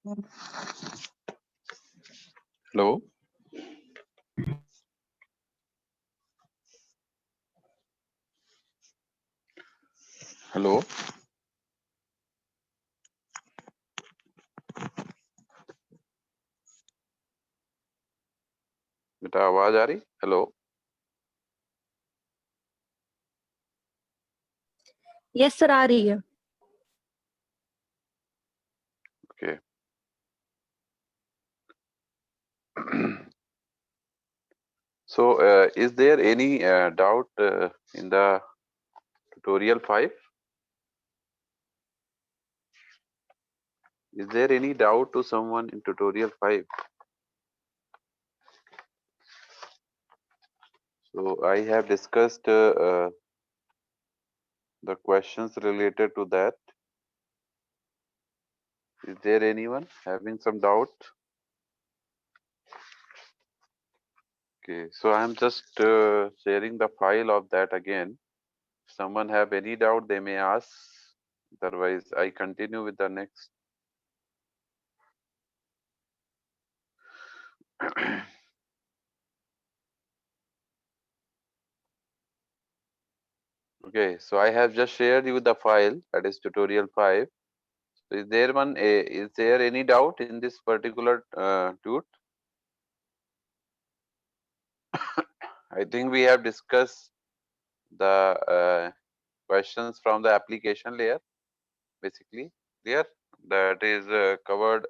Hello. Hello. बेटा आवाज आ रही? हेलो. यस सर, आ रही है। Okay. So, is there any doubt in the tutorial 5? Is there any doubt to someone in tutorial 5? So, I have discussed the questions related to that. Is there anyone having some doubt? Okay, so I am just sharing the file of that again. If someone have any doubt, they may ask. Otherwise, I continue with the next. Okay, so I have just shared you the file, that is tutorial 5. So is there is there any doubt in this particular tut? I think we have discussed the questions from the application layer, basically. Clear? That is covered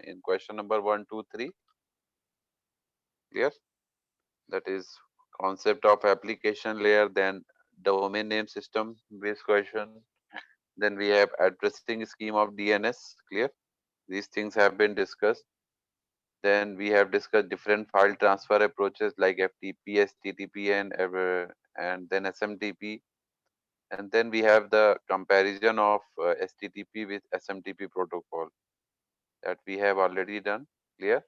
in question number 1, 2, 3. Clear? That is concept of application layer, then domain name system based question. Then we have addressing scheme of DNS. Clear? These things have been discussed. Then we have discussed different file transfer approaches like FTP, HTTP, and then SMTP. And then we have the comparison of HTTP with SMTP protocol that we have already done. Clear?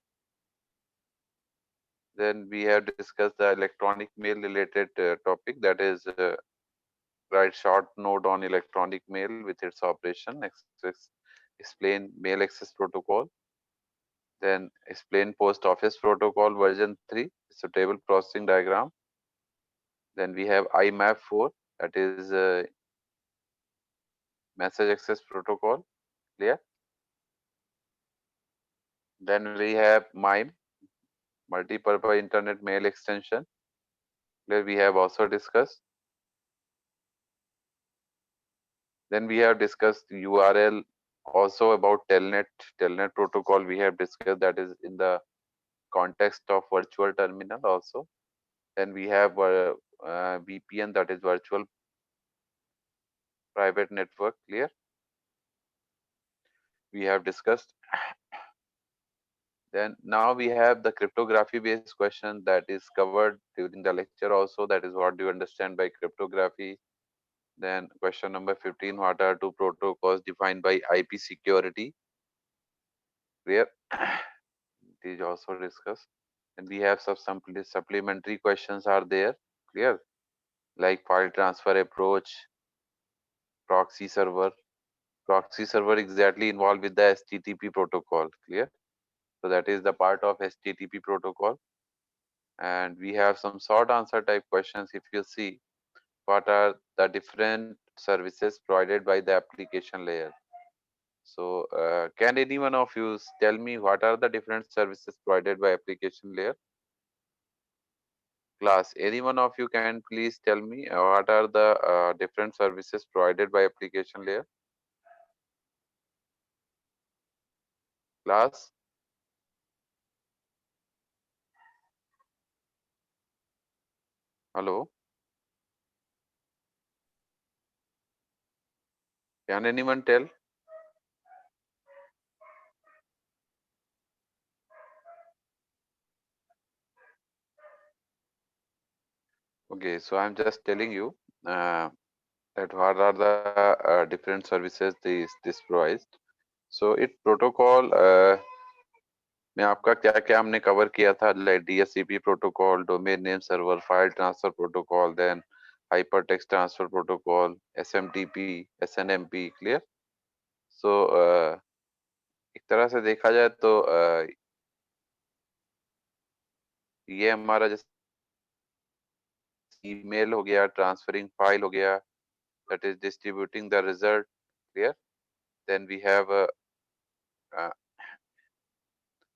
Then we have discussed the electronic mail related topic, that is write short note on electronic mail with its operation, explain mail access protocol, then explain post office protocol version 3, suitable processing diagram. Then we have IMAP 4, that is message access protocol. Clear? Then we have MIME, multi-purpose internet mail extension. Clear? We have also discussed. Then we have discussed URL, also about telnet protocol we have discussed, that is in the context of virtual terminal also. Then we have VPN, that is virtual private network. Clear? We have discussed. Then now we have the cryptography based question that is covered during the lecture also, that is what do you understand by cryptography. Then question number 15, what are two protocols defined by IP security? Clear? It is also discussed. And we have some supplementary questions are there. Clear? Like file transfer approach, proxy server. Proxy server exactly involved with the HTTP protocol. Clear? So that is the part of HTTP protocol. And we have some short answer type questions. If you see, what are the different services provided by the application layer? So can any one of you tell me what are the different services provided by application layer? Class, any one of you can please tell me what are the different services provided by application layer? Class? Hello? Can anyone tell? Okay, so I'm just telling you that what are the different services this provides. So it protocol में आपका क्या क्या हमने cover किया था, like DHCP protocol, domain name server, file transfer protocol, then hypertext transfer protocol, SMTP, SNMP. Clear? So एक तरह से देखा जाए तो ये हमारा जैसे ईमेल हो गया, ट्रांसफरिंग फाइल हो गया, that is distributing the result. Clear? Then we have a,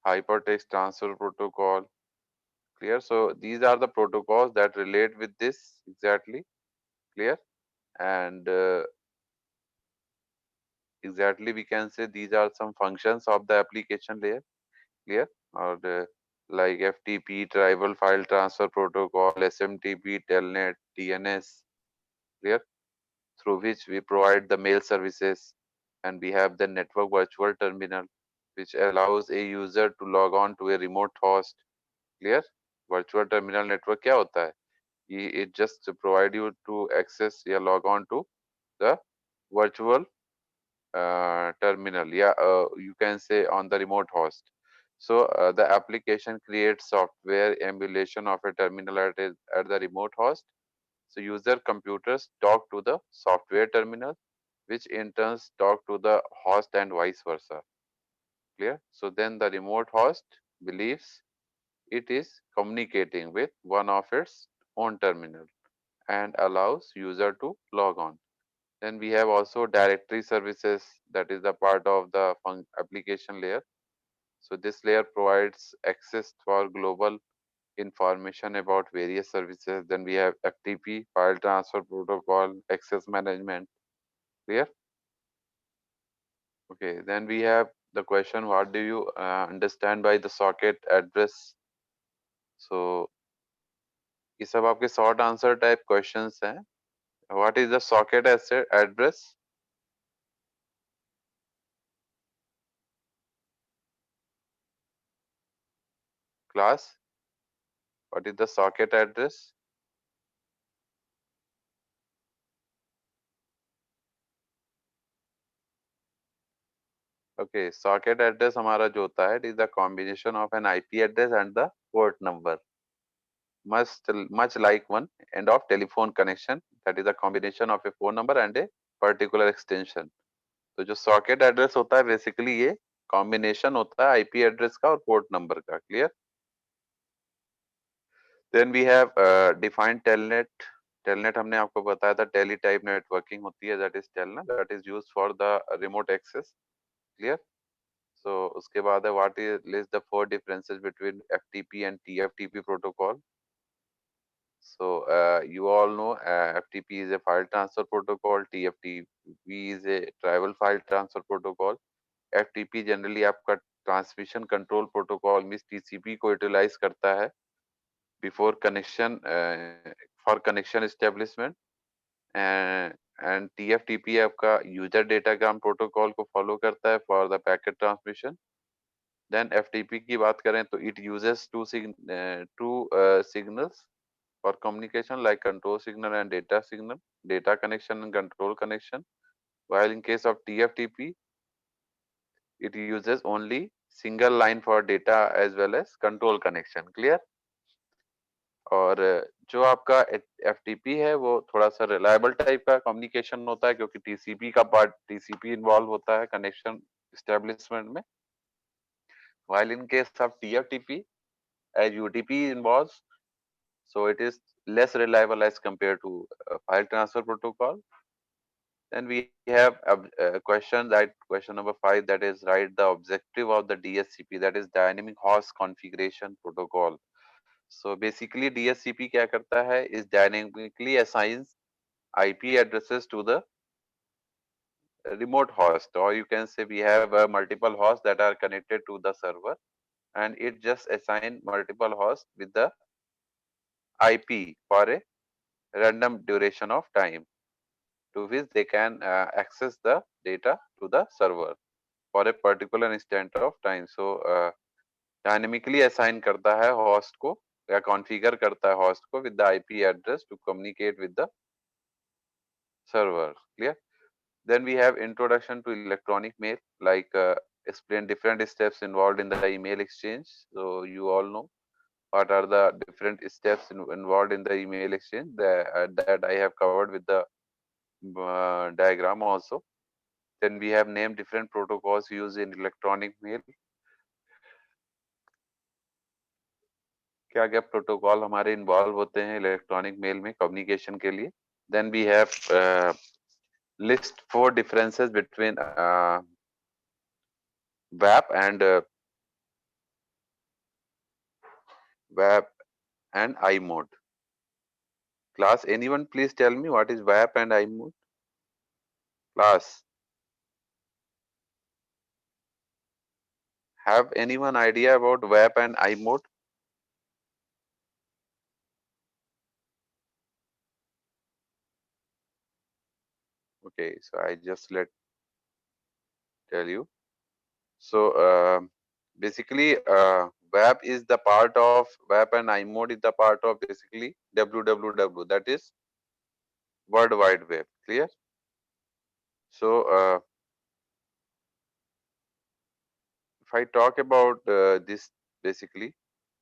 hypertext transfer protocol. Clear? So these are the protocols that relate with this exactly. Clear? And exactly we can say these are some functions of the application layer. Clear? Or like FTP, Tribal File Transfer Protocol, SMTP, Telnet, DNS. Clear? Through which we provide the mail services, and we have the network virtual terminal which allows a user to log on to a remote host. Clear? Virtual terminal network क्या होता है? It just provide you to access या log on to the virtual terminal. Yeah, you can say on the remote host. So the application creates software emulation of a terminal at the remote host. So user computers talk to the software terminal, which in turn talk to the host and vice versa. Clear? So then the remote host believes it is communicating with one of its own terminal and allows user to log on. Then we have also directory services, that is the part of the application layer. So this layer provides access for global information about various services. Then we have FTP, file transfer protocol, access management. Clear? Okay, then we have the question, what do you understand by the socket address? So ये सब आपके short answer type questions हैं. What is the socket address? Class, what is the socket address? Okay, socket address हमारा जो होता है, it is the combination of an IP address and the port number. Much like one end of telephone connection, that is a combination of a phone number and a particular extension. तो जो socket address होता है basically ये combination होता है IP address का और port number का. Clear? Then we have defined telnet. Telnet हमने आपको बताया था टेली टाइप नेटवर्किंग होती है, that is telnet, that is used for the remote access. Clear? So उसके बाद है what is list the four differences between FTP and TFTP protocol. So you all know FTP is a file transfer protocol, TFTP is a tribal file transfer protocol. FTP generally आपका transmission control protocol means TCP को utilize करता है before connection for connection establishment. And TFTP आपका user datagram protocol को follow करता है for the packet transmission. Then FTP की बात करें तो it uses two signals for communication like control signal and data signal, data connection and control connection. While in case of TFTP, it uses only single line for data as well as control connection. Clear? और जो आपका FTP है वो थोड़ा सा reliable type का communication होता है क्योंकि टीसीपी का पार्ट टीसीपी इन्वॉल्व होता है कनेक्शन एस्टेब्लिशमेंट में. While in case of TFTP, as UDP involves, so it is less reliable as compared to file transfer protocol. Then we have a question, that question number 5, that is write the objective of the DSCP, that is dynamic host configuration protocol. So basically DSCP क्या करता है is dynamically assigns IP addresses to the remote host, or you can say we have multiple hosts that are connected to the server, and it just assign multiple hosts with the IP for a random duration of time to which they can access the data to the server for a particular instant of time. So dynamically assign करता है host को या configure करता है host को with the IP address to communicate with the server. Clear? Then we have introduction to electronic mail, like explain different steps involved in the email exchange. So you all know what are the different steps involved in the email exchange that I have covered with the diagram also. Then we have named different protocols used in electronic mail. क्या क्या protocol हमारे involve होते हैं electronic mail में communication के लिए. Then we have list 4 differences between WAP and I mode. Class, anyone please tell me what is WAP and I mode? Class, have anyone idea about WAP and I mode? Okay, so I just tell you. So basically, WAP is the part of WAP and I mode is the part of basically WWW. That is World Wide Web. Clear? So if I talk about this basically,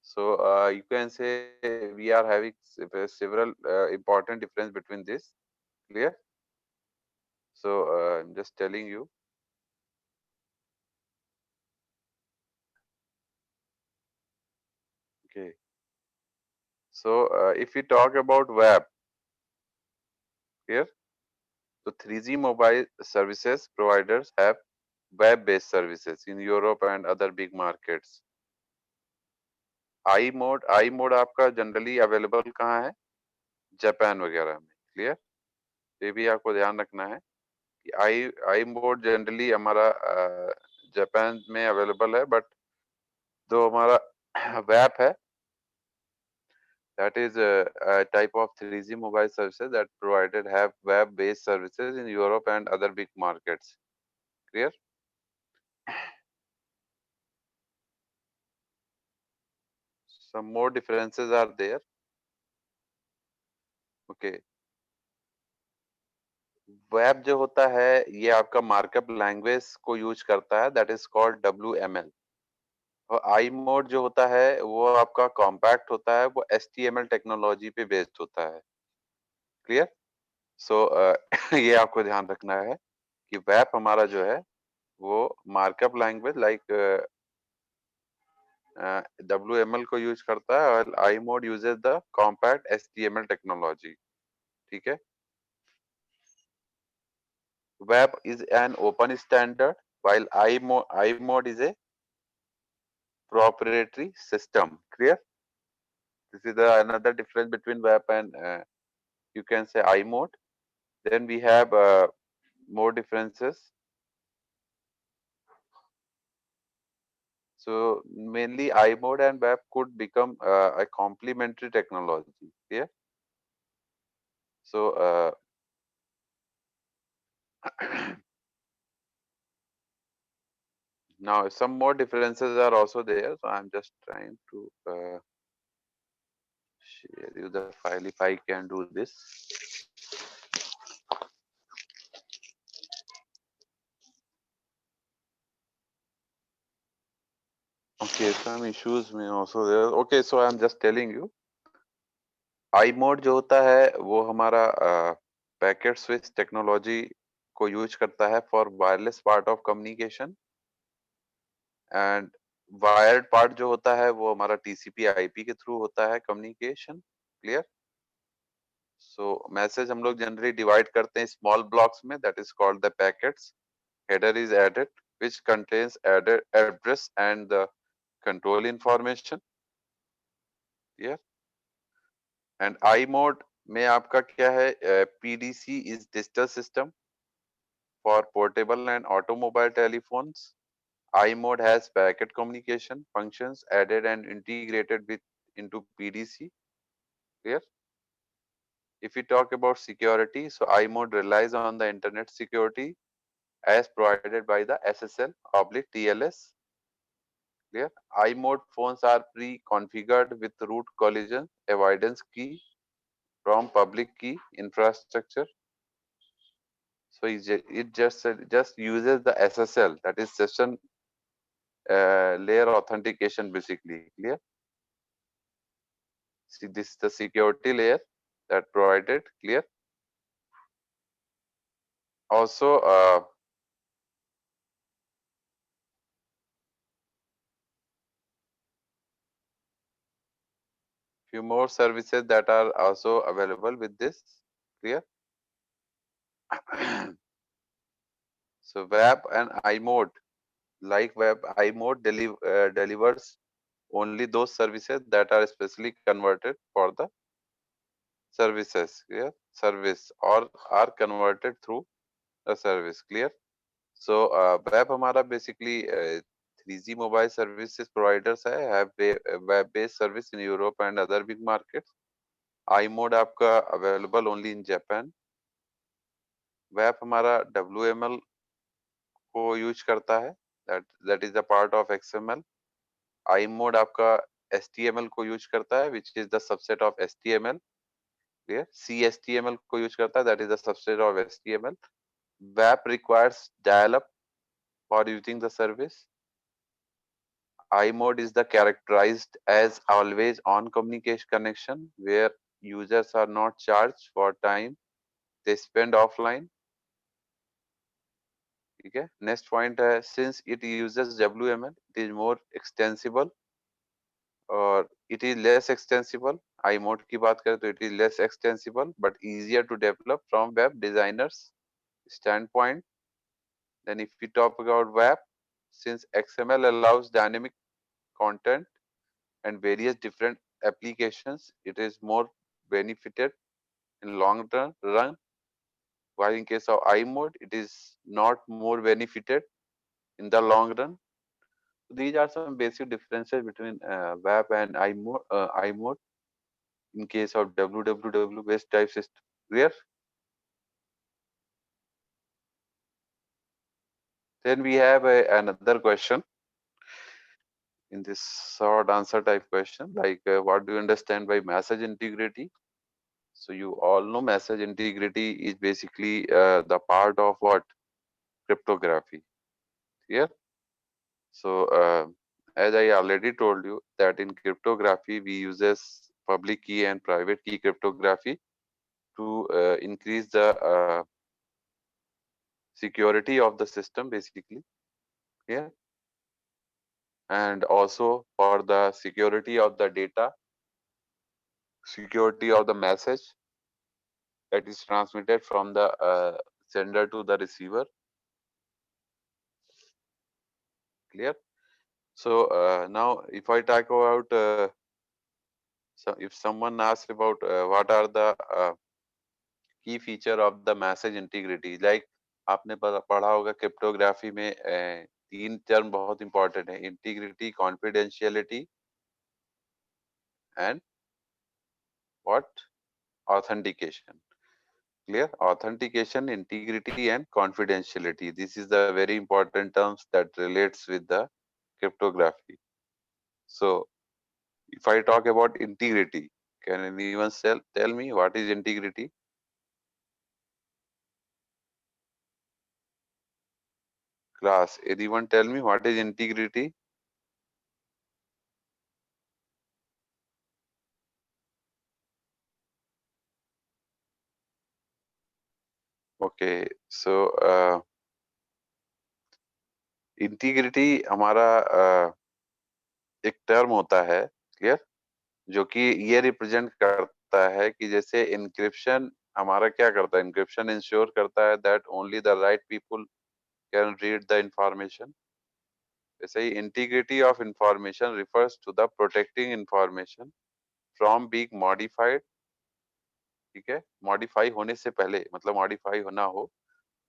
so you can say we are having several important difference between this. Clear? So I'm just telling you. Okay. So if we talk about web here, so 3G mobile services providers have web-based services in Europe and other big markets. I mode आपका generally available कहाँ है? Japan वगैरह में. Clear? ये भी आपको ध्यान रखना है कि आई मोड जनरली हमारा जापान में अवेलेबल है, बट जो हमारा वेब है, that is a type of 3G mobile services that provided have web-based services in Europe and other big markets. Clear? Some more differences are there. Okay. Web जो होता है ये आपका मार्कअप लैंग्वेज को use करता है, that is called WML. और i mode जो होता है वो आपका कॉम्पैक्ट होता है, वो HTML टेक्नोलॉजी पे बेस्ड होता है. क्लियर? सो ये आपको ध्यान रखना है कि वेब हमारा जो है वो मार्कअप लैंग्वेज लाइक WML को यूज करता है, और i mode uses the compact HTML technology. ठीक है? Web is an open standard while I mode is a proprietary system. Clear? This is another difference between web and you can say I mode. Then we have more differences. So mainly I mode and web could become a complementary technology. Clear? So now some more differences are also there. So I'm just trying to share you the file if I can do this. Okay, some issues may also there. Okay, so I'm just telling you. I mode जो होता है वो हमारा packet switch technology को use करता है for wireless part of communication, and wired part जो होता है वो हमारा TCP IP के थ्रू होता है कम्युनिकेशन. क्लियर? सो मैसेज हम लोग जनरली डिवाइड करते हैं स्मॉल ब्लॉक्स में, that is called the packets. Header is added which contains added address and the control information. Yeah. And I mode में आपका क्या है? PDC is digital system for portable and automobile telephones. I mode has packet communication functions added and integrated with into PDC. Clear? If we talk about security, so I mode relies on the internet security as provided by the SSL/TLS. Clear? I mode phones are pre-configured with root collision avoidance key from public key infrastructure. So it just uses the SSL, that is session layer authentication basically. Clear? See, this is the security layer that provided. Clear? Also few more services that are also available with this. Clear? So web and iMode, like web iMode delivers only those services that are specially converted for the services. Clear? Service or are converted through a service. Clear? So web हमारा basically 3G mobile services providers है, have web based service in Europe and other big markets. iMode आपका available only in Japan. web हमारा WML को use करता है, that is a part of XML. iMode आपका HTML को use करता है, which is the subset of HTML. clear? CHTML को यूज करता है, that is the subset of HTML. web requires dial-up for using the service. iMode is the characterized as always on communication connection where users are not charged for time they spend offline. ठीक है, next point है since it uses WML it is more extensible और it is less extensible. iMode की बात करें तो it is less extensible but easier to develop from web designers standpoint. Then if we talk about web, since XML allows dynamic content and various different applications, it is more benefited in long run, while in case of iMode it is not more benefited in the long run. These are some basic differences between web and iMode in case of www based type system. Clear? Then we have another question in this short answer type question, like what do you understand by message integrity? So you all know message integrity is basically the part of what? Cryptography. Clear? So as I already told you that in cryptography we uses public key and private key cryptography to increase the security of the system basically. Yeah, and also for the security of the data, security of the message that is transmitted from the sender to the receiver. Clear? So now if I talk about so if someone asks about what are the key feature of the message integrity, like आपने पढ़ा होगा cryptography में तीन term बहुत important है, integrity, confidentiality and what? Authentication. Clear? Authentication, integrity and confidentiality, this is the very important terms that relates with the cryptography. So if I talk about integrity, can anyone tell me what is integrity? Class, anyone tell me what is integrity? Okay, so integrity हमारा एक term होता है, clear, जो कि ये represent करता है कि जैसे इनक्रिप्शन हमारा क्या करता है, इनक्रिप्शन इंश्योर करता है that only the right people can read the information. वैसे ही integrity of information refers to the protecting information from being modified. ठीक है, मॉडिफाई होने से पहले, मतलब मॉडिफाई होना हो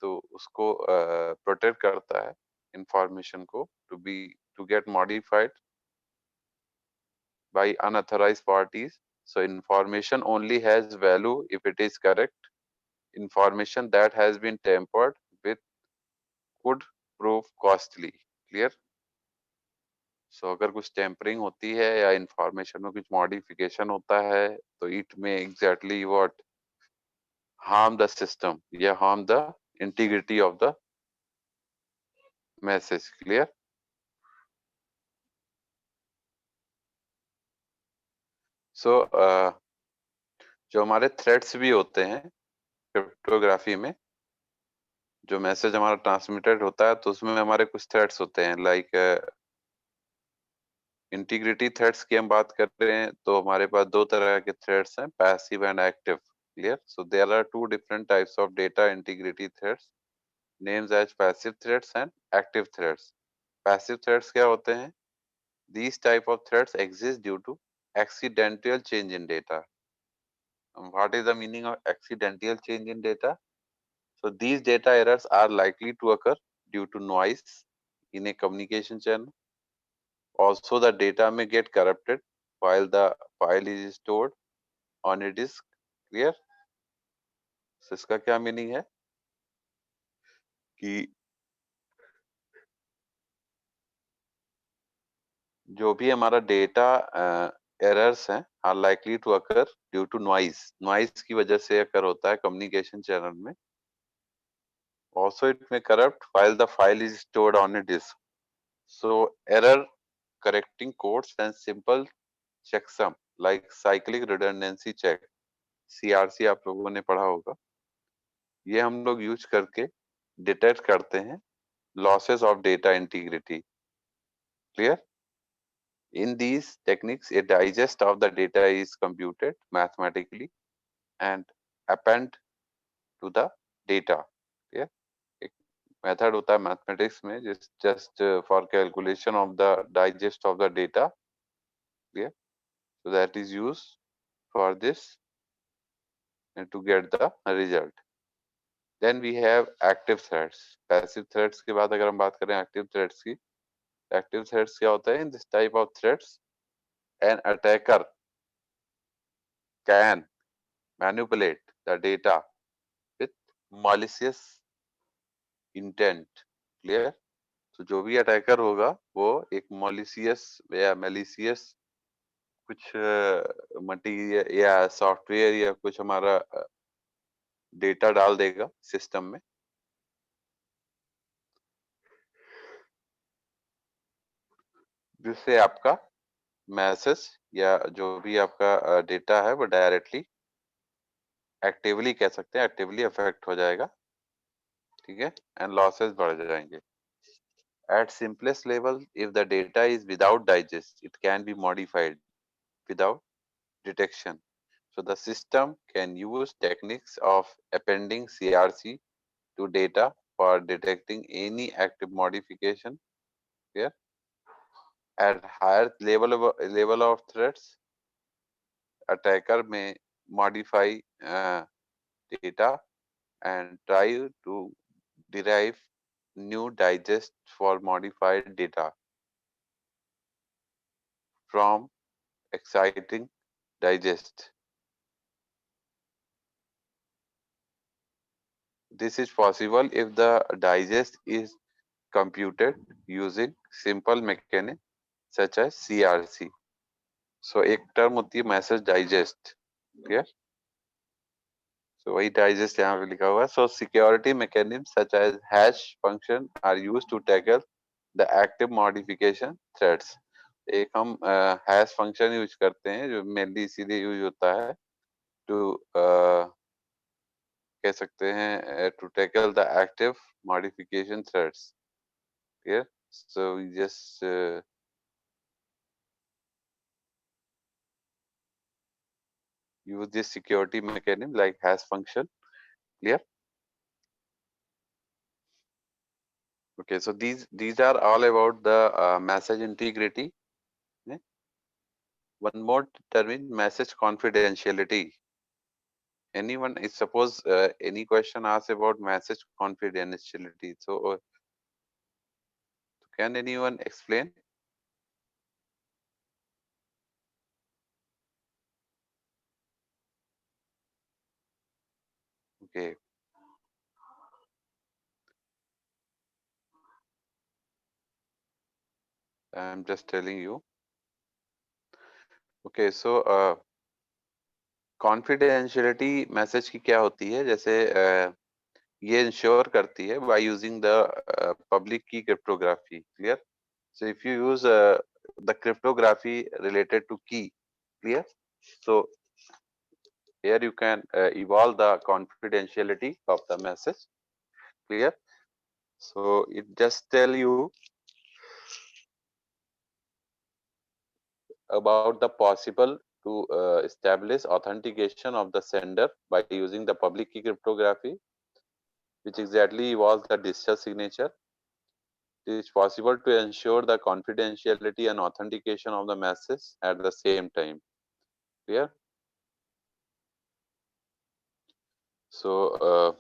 तो उसको प्रोटेक्ट करता है इंफॉर्मेशन को to get modified by unauthorized parties. So information only has value if it is correct. Information that has been tampered with could prove costly. Clear? So अगर कुछ टेम्परिंग होती है या इंफॉर्मेशन में कुछ मॉडिफिकेशन होता है तो इट में exactly what harm the system या harm the integrity of the message. Clear? So जो हमारे थ्रेड्स भी होते हैं क्रिप्टोग्राफी में, जो मैसेज हमारा ट्रांसमिटेड होता है तो उसमें हमारे कुछ थ्रेड्स होते हैं, लाइक इंटीग्रिटी थ्रेड्स की हम बात कर रहे हैं तो हमारे पास दो तरह के थ्रेड्स हैं, passive and active. Clear? So there are two different types of data integrity threats, names as passive threats and active threats. Passive threats क्या होते हैं? These type of threats exist due to accidental change in data. What is the meaning of accidental change in data? So these data errors are likely to occur due to noise in a communication channel. Also, the data may get corrupted while the file is stored on a disk. Clear? So इसका क्या meaning है कि जो भी हमारा data errors हैं are likely to occur due to noise की वजह से अकर होता है कम्युनिकेशन चैनल में. Also, it may corrupt while the file is stored on a disk. So, error correcting codes and simple checksum like cyclic redundancy check (CRC) आप लोगों ने पढ़ा होगा. ये हम लोग यूज करके डिटेक्ट करते हैं losses of data integrity. Clear? In these techniques, a digest of the data is computed mathematically and append to the data. Clear? Method होता है मैथमेटिक्स में just for calculation of the digest of the data. Clear? So that is use for this to get the result. Then we have active threats. Passive threats के बाद अगर हम बात करें active threats की, एक्टिव थ्रेड्स क्या होता है? In this type of threats an attacker can manipulate the data with malicious intent. Clear? तो जो भी अटैकर होगा वो एक मॉलिशियस या मेलिशियस कुछ मटीरियल या सॉफ्टवेयर या कुछ हमारा डेटा डाल देगा सिस्टम में, जिससे आपका मैसेज या जो भी आपका डेटा है वो डायरेक्टली एक्टिवली कह सकते हैं एक्टिवली अफेक्ट हो जाएगा. ठीक है? एंड लॉसेस बढ़ जाएंगे. At simplest level, if the data is without digest, it can be modified without detection. So the system can use techniques of appending CRC to data for detecting any active modification. Here, at higher level of threats, attacker may modify data and try to derive new digest for modified data from exciting digest. This is possible if the digest is computed using simple mechanism such as CRC. So एक term होती है message digest. Clear? सो वही digest यहाँ पे लिखा हुआ है. So security mechanism such as hash function are used to tackle the active modification threats. एक हम हैश फंक्शन यूज करते हैं जो मेनली इसीलिए यूज होता है टू कह सकते हैं to tackle the active modification threats. Clear? So just use this security mechanism like hash function. Clear? Okay, so these are all about the message integrity. Okay? One more term is message confidentiality. Anyone is suppose any question asked about message confidentiality. So can anyone explain? Okay. I'm just telling you. Okay, so confidentiality message की क्या होती है? जैसे ये ensure करती है by using the public की cryptography. Clear? So if you use the cryptography related to key, clear? So here you can evolve the confidentiality of the message. Clear? So it just tell you about the possible to establish authentication of the sender by using the public key cryptography, which exactly was the digital signature. It is possible to ensure the confidentiality and authentication of the message at the same time. Clear? So,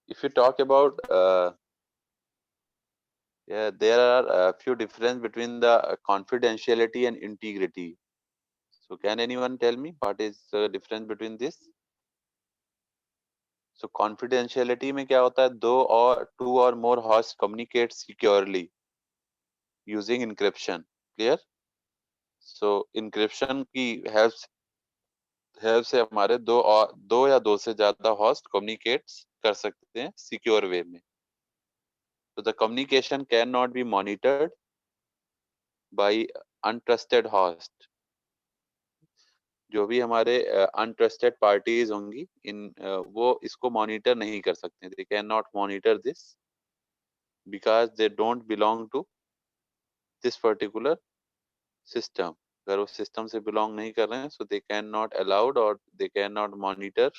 if you talk about, yeah, there are a few difference between the confidentiality and integrity. So, can anyone tell me what is the difference between this? So, confidentiality में क्या होता है? Two or more hosts communicate securely using encryption. Clear? So, encryption की help से हमारे दो या दो से ज्यादा host communicates कर सकते हैं secure way में. So, the communication cannot be monitored by untrusted host. जो भी हमारे अनट्रस्टेड पार्टीज होंगी वो इसको मॉनिटर नहीं कर सकते. They can not monitor this because they don't belong to this particular system. अगर वो सिस्टम से बिलोंग नहीं कर रहे हैं so they can not allowed और they can not monitor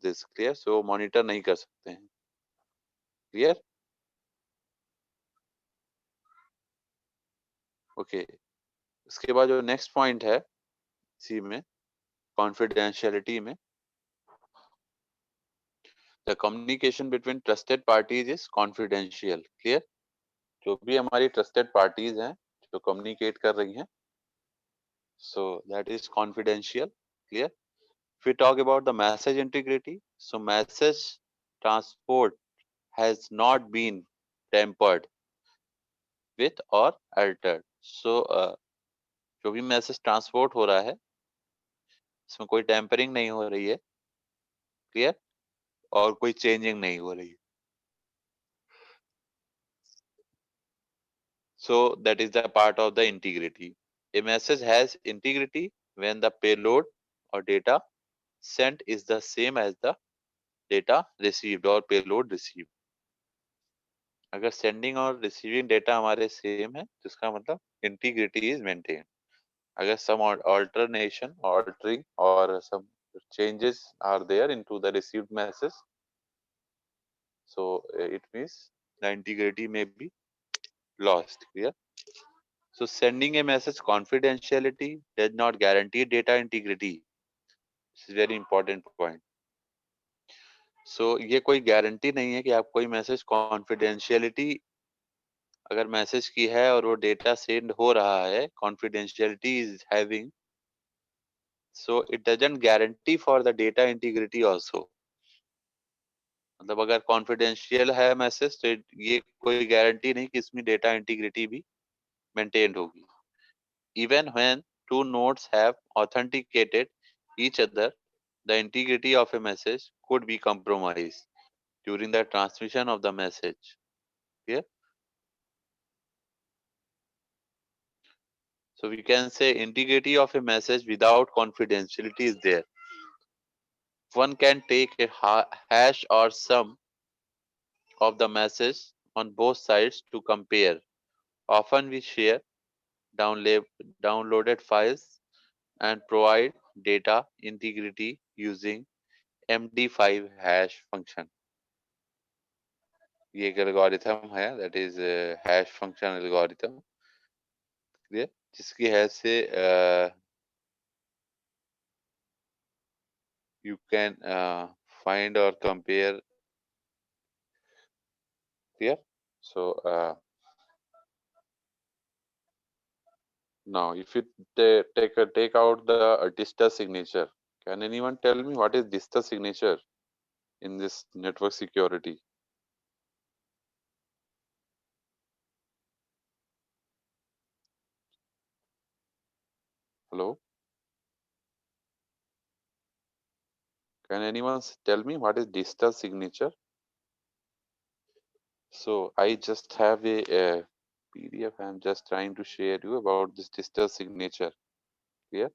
this. Clear? So monitor नहीं कर सकते हैं. क्लियर? ओके. उसके बाद जो नेक्स्ट पॉइंट है इसी में कॉन्फिडेंशियलिटी में, the communication between trusted parties is confidential. Clear? जो भी हमारी ट्रस्टेड पार्टीज हैं जो कम्युनिकेट कर रही हैं, so that is confidential. Clear? If we talk about the message integrity, so message transport has not been tampered with or altered. So जो भी मैसेज ट्रांसपोर्ट हो रहा है इसमें कोई टेम्परिंग नहीं हो रही है. क्लियर? और कोई चेंजिंग नहीं हो रही है. So that is the part of the integrity. A message has integrity when the payload or data sent is the same as the data received or payload received. अगर सेंडिंग और receiving data हमारे same है तो इसका मतलब integrity is maintain. अगर सम altering or some changes are there into the received message, so it means the integrity may be lost. Clear? So sending a message confidentiality does not guarantee data integrity. This is very important point. So ये कोई guarantee नहीं है कि आप कोई message confidentiality अगर message की है और वो डेटा सेंड हो रहा है, confidentiality is having, so it doesn't guarantee for the data integrity also. मतलब अगर कॉन्फिडेंशियल है मैसेज तो ये कोई गारंटी नहीं कि इसमें डेटा इंटीग्रिटी भी मेंटेन होगी. Even when two nodes have authenticated each other, the integrity of a message could be compromised during the transmission of the message. Clear? So we can say integrity of a message without confidentiality is there. One can take a hash or sum of the message on both sides to compare. Often we share downloaded files and provide data integrity using MD5 hash function. ये एक algorithm है, that is hash function algorithm. Clear? जिसकी help से you can find or compare. Clear? So now if you take out the digital signature, can anyone tell me what is digital signature in this network security? Hello? Can anyone tell me what is digital signature? So I just have a PDF. I'm just trying to share you about this digital signature. Clear?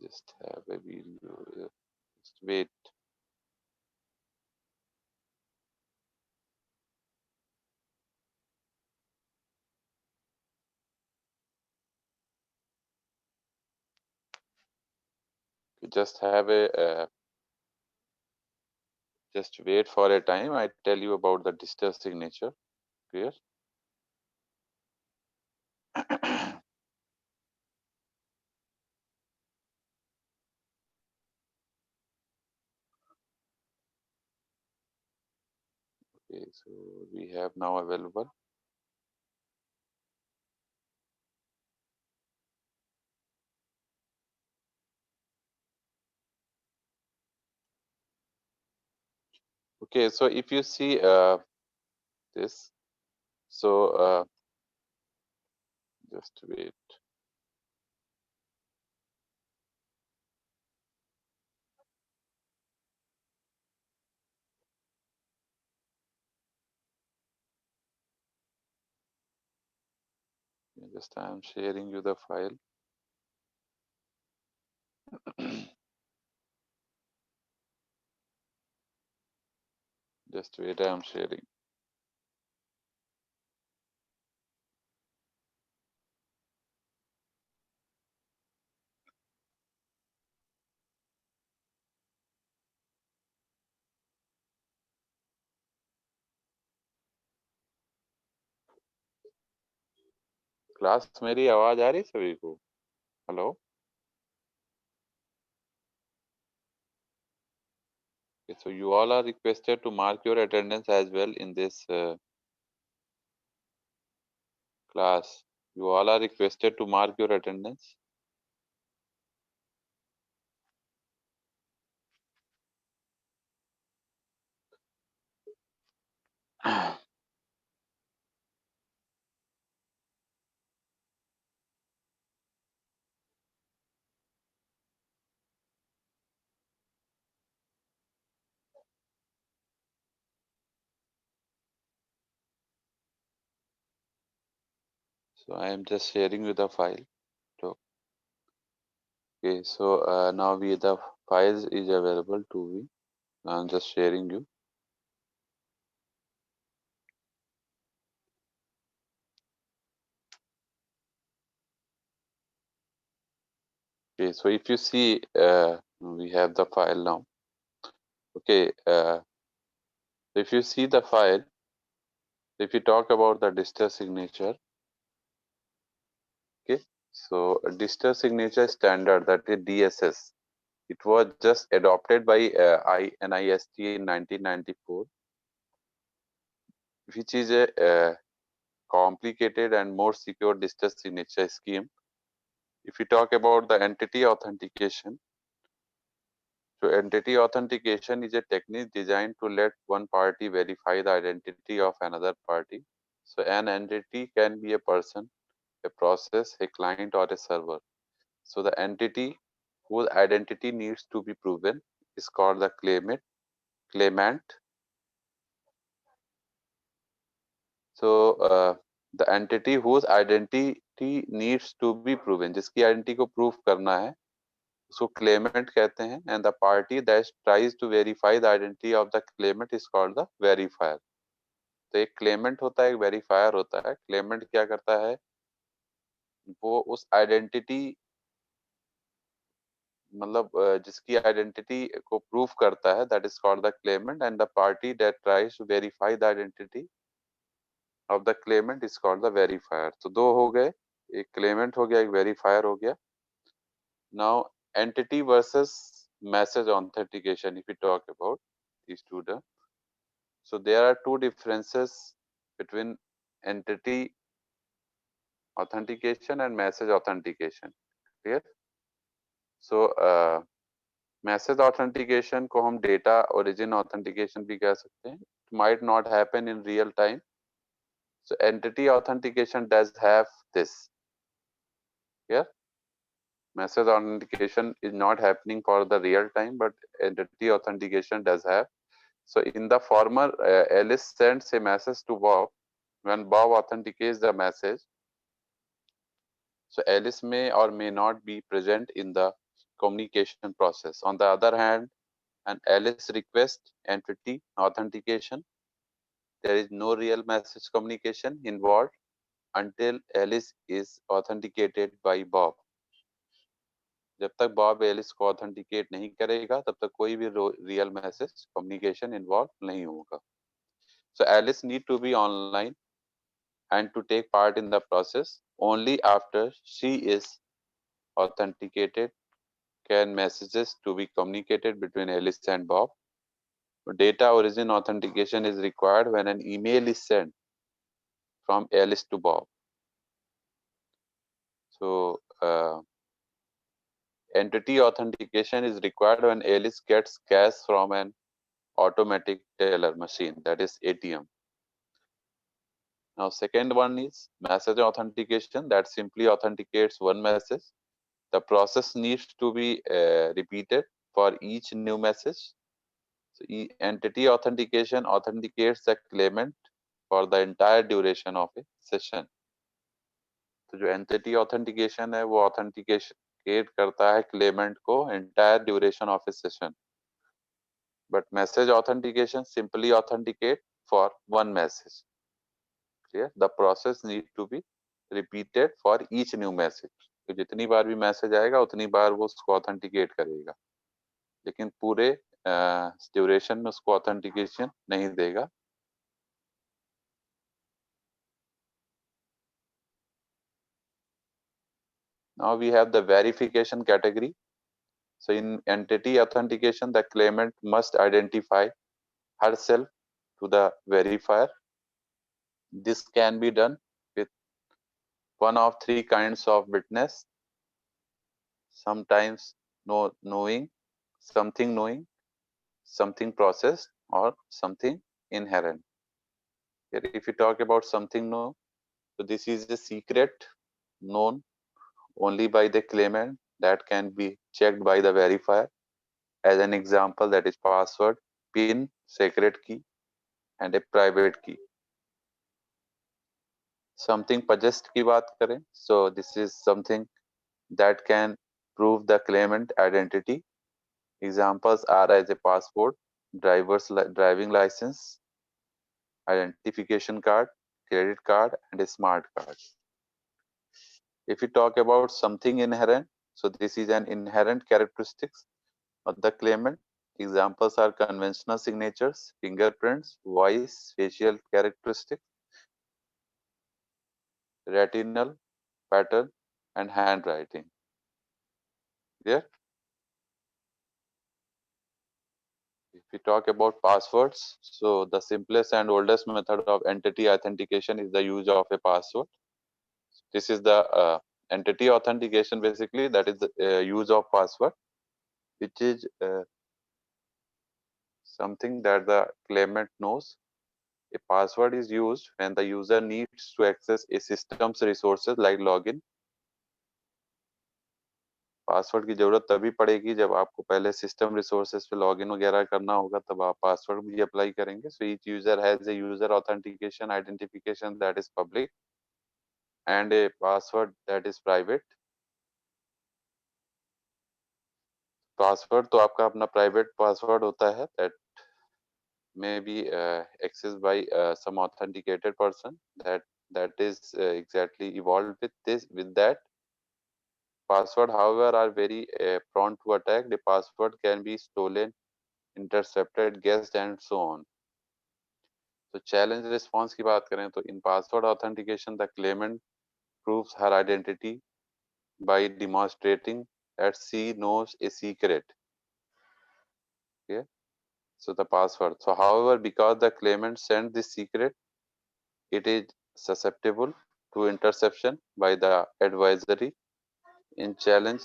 Just have a video. Just wait. just have a just wait for a time. I tell you about the digital signature. Clear? Okay, so we have now available. Okay, so if you see this, so just wait. Just I am sharing you the file. Just wait, I am sharing. Class मेरी आवाज आ रही है सभी को? Hello? Okay, so you all are requested to mark your attendance as well in this class. You all are requested to mark your attendance. So I am just sharing you the file. So, okay, so now the files is available to me. I'm just sharing you. Okay, so if you see, we have the file now. Okay, if you see the file, if you talk about the digital signature, okay, so a digital signature standard, that is DSS, it was just adopted by NIST in 1994, which is a complicated and more secure digital signature scheme. If we talk about the entity authentication, so entity authentication is a technique designed to let one party verify the identity of another party. So an entity can be a person, a process, a client, or a server. So the entity whose identity needs to be proven is called the claimant. So the entity whose identity needs to be proven, जिसकी identity को prove करना है, उसको claimant कहते हैं. And the party that tries to verify the identity of the claimant is called the verifier. तो एक Clement होता है, एक वेरीफायर होता है. क्लेमेंट क्या करता है, वो उस आइडेंटिटी, मतलब जिसकी आइडेंटिटी को प्रूव करता है, that is called the claimant. And the party that tries to verify the identity of the claimant is called the verifier. तो दो हो गए, एक क्लेमेंट हो गया, एक वेरीफायर हो गया. Now entity versus message authentication, if you talk about these two terms. So there are two differences between entity authentication and message authentication. Clear? So message authentication को हम डेटा ओरिजिन ऑथेंटिकेशन भी कह सकते हैं. It might not happen in real time. So entity authentication does have this. Here, message authentication is not happening for the real time, but entity authentication does have. So in the former, Alice sends a message to Bob. When Bob authenticates the message, so Alice may or may not be present in the communication process. On the other hand, an Alice request entity authentication, there is no real message communication involved until Alice is authenticated by Bob. जब तक Bob Alice को authenticate नहीं करेगा तब तक कोई भी real message communication involve नहीं होगा. So Alice need to be online and to take part in the process. Only after she is authenticated can messages to be communicated between Alice and Bob. Data origin authentication is required when an email is sent from Alice to Bob. So entity authentication is required when Alice gets cash from an automatic teller machine, that is ATM. Now second one is message authentication, that simply authenticates one message. The process needs to be repeated for each new message. So entity authentication authenticates the claimant for the entire duration of a session. तो जो entity authentication है वो authenticate करता है claimant को entire duration of a session. But message authentication simply authenticate for one message. Clear? The process need to be repeated for each new message. तो जितनी बार भी मैसेज आएगा उतनी बार वो उसको ऑथेंटिकेट करेगा, लेकिन पूरे ड्यूरेशन में उसको ऑथेंटिकेशन नहीं देगा. Now we have the verification category. So in entity authentication, the claimant must identify herself to the verifier. This can be done with one of three kinds of witness. Sometimes knowing, something processed, or something inherent. Here, if you talk about something known, so this is a secret known only by the claimant that can be checked by the verifier. As an example, that is password, PIN, secret key, and a private key. Something possessed की बात करें, so this is something that can prove the claimant identity. Examples are as a passport, driving license, identification card, credit card, and a smart card. If we talk about something inherent, so this is an inherent characteristics of the claimant. Examples are conventional signatures, fingerprints, voice, facial characteristics, retinal pattern, and handwriting. Yeah. If we talk about passwords, so the simplest and oldest method of entity authentication is the use of a password. This is the entity authentication, basically, that is the use of password, which is something that the claimant knows. A password is used when the user needs to access a system's resources like login. Password की जरूरत तभी पड़ेगी जब आपको पहले system resources पे login वगैरह करना होगा, तब आप पासवर्ड भी अप्लाई करेंगे. So each user has a user authentication identification that is public and a password that is private. Password तो आपका अपना प्राइवेट पासवर्ड होता है, that may be accessed by some authenticated person that is exactly evolved with that. Password, however, are very prone to attack. The password can be stolen, intercepted, guessed, and so on. So challenge response की बात करें तो in password authentication, the claimant proves her identity by demonstrating that she knows a secret. Okay, so the password. So however, because the claimant sent this secret, it is susceptible to interception by the adversary. In challenge,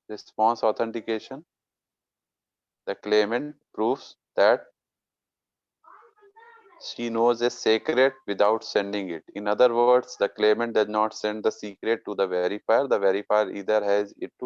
response authentication, the claimant proves that she knows a secret without sending it. In other words, the claimant does not send the secret to the verifier. The verifier either has it to